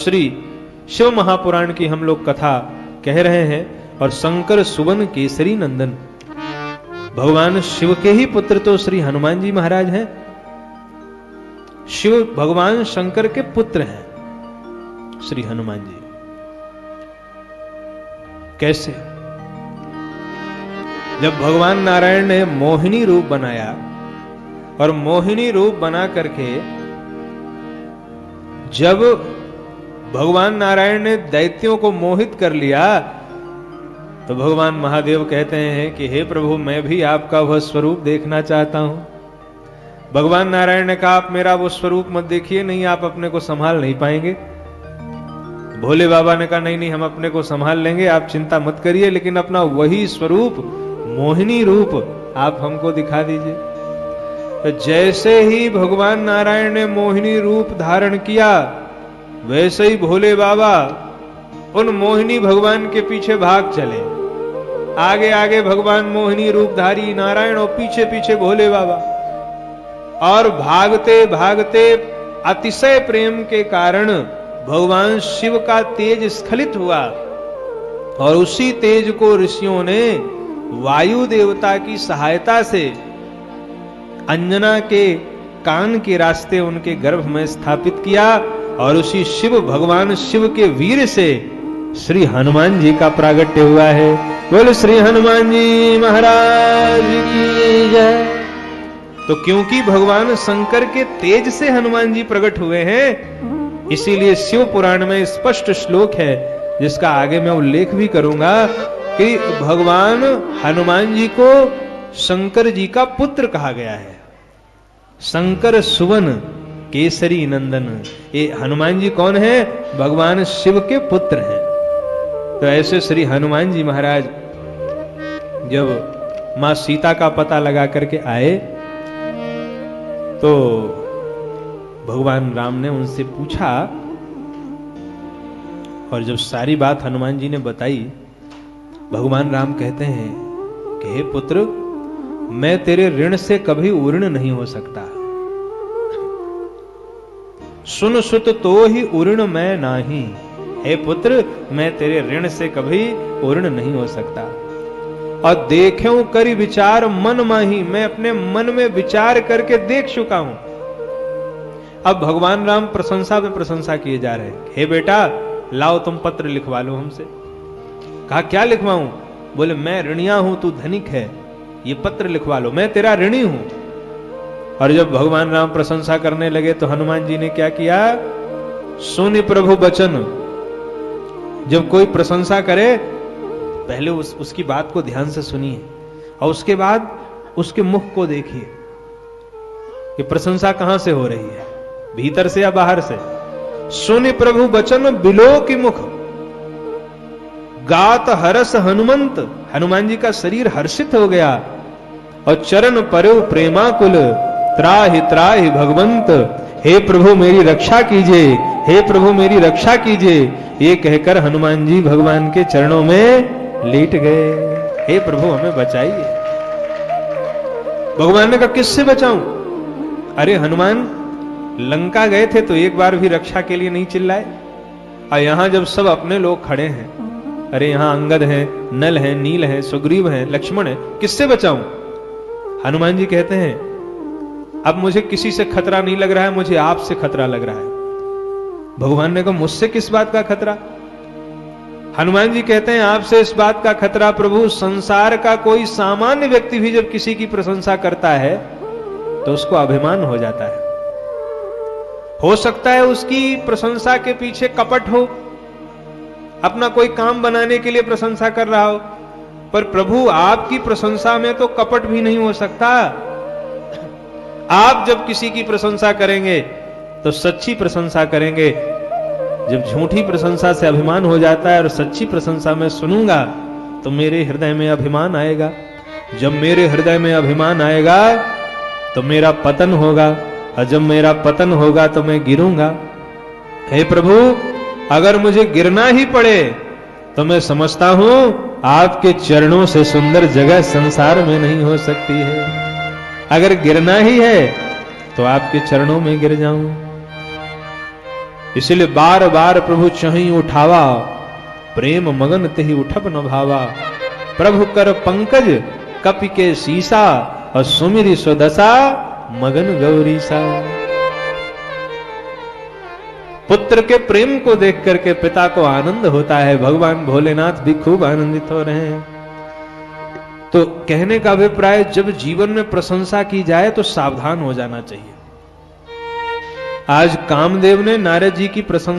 श्री शिव महापुराण की हम लोग कथा कह रहे हैं और शंकर सुवन केसरी नंदन भगवान शिव के ही पुत्र तो श्री हनुमान जी महाराज हैं। शिव भगवान शंकर के पुत्र हैं श्री हनुमान जी। कैसे? जब भगवान नारायण ने मोहिनी रूप बनाया और मोहिनी रूप बना करके जब भगवान नारायण ने दैत्यों को मोहित कर लिया तो भगवान महादेव कहते हैं कि हे प्रभु, मैं भी आपका वह स्वरूप देखना चाहता हूं। भगवान नारायण ने कहा, आप मेरा वो स्वरूप मत देखिए, नहीं आप अपने को संभाल नहीं पाएंगे। भोले बाबा ने कहा, नहीं नहीं हम अपने को संभाल लेंगे, आप चिंता मत करिए, लेकिन अपना वही स्वरूप मोहिनी रूप आप हमको दिखा दीजिए। तो जैसे ही भगवान नारायण ने मोहिनी रूप धारण किया वैसे ही भोले बाबा उन मोहिनी भगवान के पीछे भाग चले। आगे आगे भगवान मोहिनी रूपधारी नारायण और पीछे पीछे भोले बाबा। और भागते भागते अतिशय प्रेम के कारण भगवान शिव का तेज स्खलित हुआ और उसी तेज को ऋषियों ने वायु देवता की सहायता से अंजना के कान के रास्ते उनके गर्भ में स्थापित किया और उसी शिव भगवान शिव के वीर से श्री हनुमान जी का प्रागट्य हुआ है। बोले श्री हनुमान जी महाराज की जय। तो क्योंकि भगवान शंकर के तेज से हनुमान जी प्रकट हुए हैं, इसीलिए शिव पुराण में स्पष्ट श्लोक है जिसका आगे मैं उल्लेख भी करूंगा कि भगवान हनुमान जी को शंकर जी का पुत्र कहा गया है। शंकर सुवन केसरी नंदन। ये हनुमान जी कौन है? भगवान शिव के पुत्र हैं। तो ऐसे श्री हनुमान जी महाराज जब मां सीता का पता लगा करके आए तो भगवान राम ने उनसे पूछा और जब सारी बात हनुमान जी ने बताई, भगवान राम कहते हैं कि हे पुत्र, मैं तेरे ऋण से कभी उऋण नहीं हो सकता। सुन सुत तो ही उऋण मैं नाही। हे पुत्र, मैं तेरे ऋण से कभी उऋण नहीं हो सकता। और देख्यों करी विचार मन माही, मैं अपने मन में विचार करके देख चुका हूं। अब भगवान राम प्रशंसा में प्रशंसा किए जा रहे हैं। हे बेटा, लाओ तुम पत्र लिखवा लो हमसे। कहा क्या लिखवाऊं? बोले मैं ऋणिया हूं, तू धनिक है, ये पत्र लिखवा लो, मैं तेरा ऋणी हूं। और जब भगवान राम प्रशंसा करने लगे तो हनुमान जी ने क्या किया? सुनि प्रभु बचन। जब कोई प्रशंसा करे पहले उसकी बात को ध्यान से सुनिए और उसके बाद उसके मुख को देखिए कि प्रशंसा कहां से हो रही है, भीतर से या बाहर से। सुनि प्रभु बचन बिलो की मुख, गात हरस हनुमंत। हनुमान जी का शरीर हर्षित हो गया और चरण परव प्रेमाकुल, त्राहि त्राहि भगवंत। हे प्रभु मेरी रक्षा कीजिए, हे प्रभु मेरी रक्षा कीजिए। ये कहकर हनुमान जी भगवान के चरणों में लेट गए। हे प्रभु हमें बचाइए। भगवान ने कहा किससे बचाऊं? अरे हनुमान, लंका गए थे तो एक बार भी रक्षा के लिए नहीं चिल्लाए, और यहां जब सब अपने लोग खड़े हैं, अरे यहां अंगद है, नल है, नील है, सुग्रीव है, लक्ष्मण है, किससे बचाऊं? हनुमान जी कहते हैं अब मुझे किसी से खतरा नहीं लग रहा है, मुझे आपसे खतरा लग रहा है। भगवान ने कहा मुझसे किस बात का खतरा? हनुमान जी कहते हैं आपसे इस बात का खतरा प्रभु, संसार का कोई सामान्य व्यक्ति भी जब किसी की प्रशंसा करता है तो उसको अभिमान हो जाता है। हो सकता है उसकी प्रशंसा के पीछे कपट हो, अपना कोई काम बनाने के लिए प्रशंसा कर रहा हो, पर प्रभु आपकी प्रशंसा में तो कपट भी नहीं हो सकता। आप जब किसी की प्रशंसा करेंगे तो सच्ची प्रशंसा करेंगे। जब झूठी प्रशंसा से अभिमान हो जाता है और सच्ची प्रशंसा में सुनूंगा तो मेरे हृदय में अभिमान आएगा। जब मेरे हृदय में अभिमान आएगा तो मेरा पतन होगा, और जब मेरा पतन होगा तो मैं गिरूंगा। हे प्रभु, अगर मुझे गिरना ही पड़े तो मैं समझता हूं आपके चरणों से सुंदर जगह संसार में नहीं हो सकती है। अगर गिरना ही है तो आपके चरणों में गिर जाऊं। इसलिए बार बार प्रभु चहीं उठावा, प्रेम मगन तेहि उठप न भावा। प्रभु कर पंकज कपि के सीसा, और सुमिरि स्वदशा मगन गौरीसा। पुत्र के प्रेम को देख करके पिता को आनंद होता है। भगवान भोलेनाथ भी खूब आनंदित हो रहे हैं। तो कहने का अभिप्राय, जब जीवन में प्रशंसा की जाए तो सावधान हो जाना चाहिए। आज कामदेव ने नारद जी की प्रशंसा